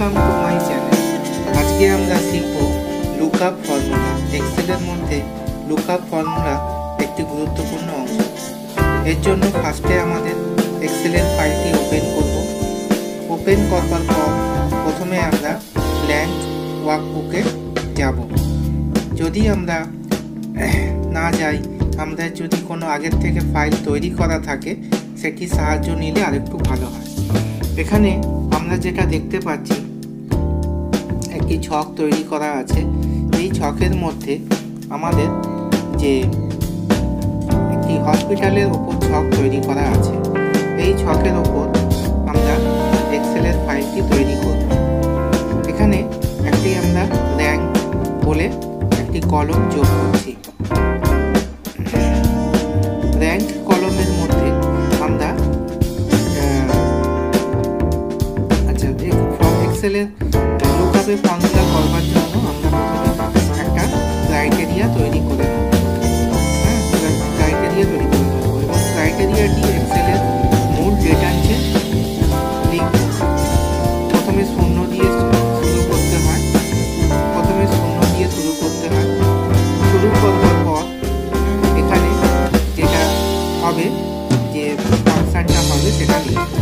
Welcome to my channel. আজকে আমরা শিখব লুকআপ ফর্মুলা। এক্সেলের মধ্যে লুকআপ ফর্মুলা একটি গুরুত্বপূর্ণ অংশ। এর জন্য ফার্স্টে আমাদের এক্সেলের ফাইলটি ওপেন করব। ওপেন করবার পর প্রথমে আমরা ব্ল্যাঙ্ক ওয়ার্কবুকে যাব। যদি আমরা না যাই, আমরা যদি কোনো আগের থেকে ফাইল তৈরি করা থাকে সেটি সাহায্য নিলে আরেকটু ভালো হয়। এখানে আমরা যেটা দেখতে পাচ্ছি, একটি ছক তৈরি করা আছে। এই ছকের মধ্যে আমাদের যে একটি হসপিটালের ওপর ছক তৈরি করা আছে, এই ছকের ওপর আমরা এক্সেলের ফাইলটি তৈরি করব। এখানে একটি আমরা র্যাঙ্ক বলে একটি কলম যোগ করছি। র্যাঙ্ক কলমের মধ্যে আমরা এক্সেলের লুকআপের ফর্মুলা করবার জন্য আমরা প্রথমে একটা ক্রাইটেরিয়া তৈরি করে নেব। ক্রাইটেরিয়া তৈরি করে নেব এবং ক্রাইটেরিয়াটি এক্সেলের মূল ডেটাতে লিখব। প্রথমে শূন্য দিয়ে শুরু করতে হয়। শুরু করবার পর এখানে যেটা হবে, যে ফাংশনটা হবে সেটা লিখব।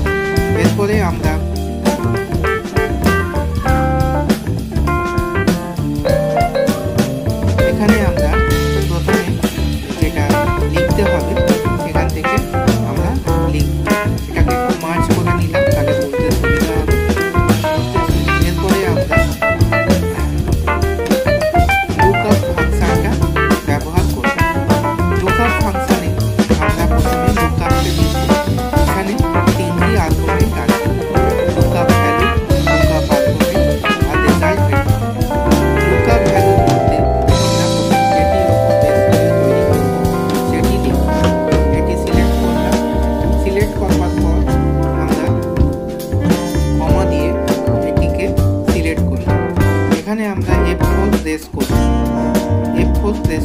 এরপরে আমরা প্রথমে যেটা লিখতে হবে সেখান থেকে আমরা লিখব। এটাকে একটু মার্জ করে নিলাম, তাহলে বলতে সুবিধা হবে। এরপরে আমরা লুকআপ ফাংশনটা ব্যবহার করব। লুকআপ ফাংশনে আমরা প্রথমে লুকআপকে লিখব। এখানে তিনটি আর্গুমেন্ট আছে: লুকআপ ভ্যালু, লুকআপ আর্গুমেন্ট আর রেজাল্ট ভ্যালু। লুকআপ ভ্যালুর মধ্যে সিলেক্ট করবার পর আমরা কমা দিয়ে এটিকে সিলেক্ট করব। এখানে আমরা F4 প্রেস করব। F4 press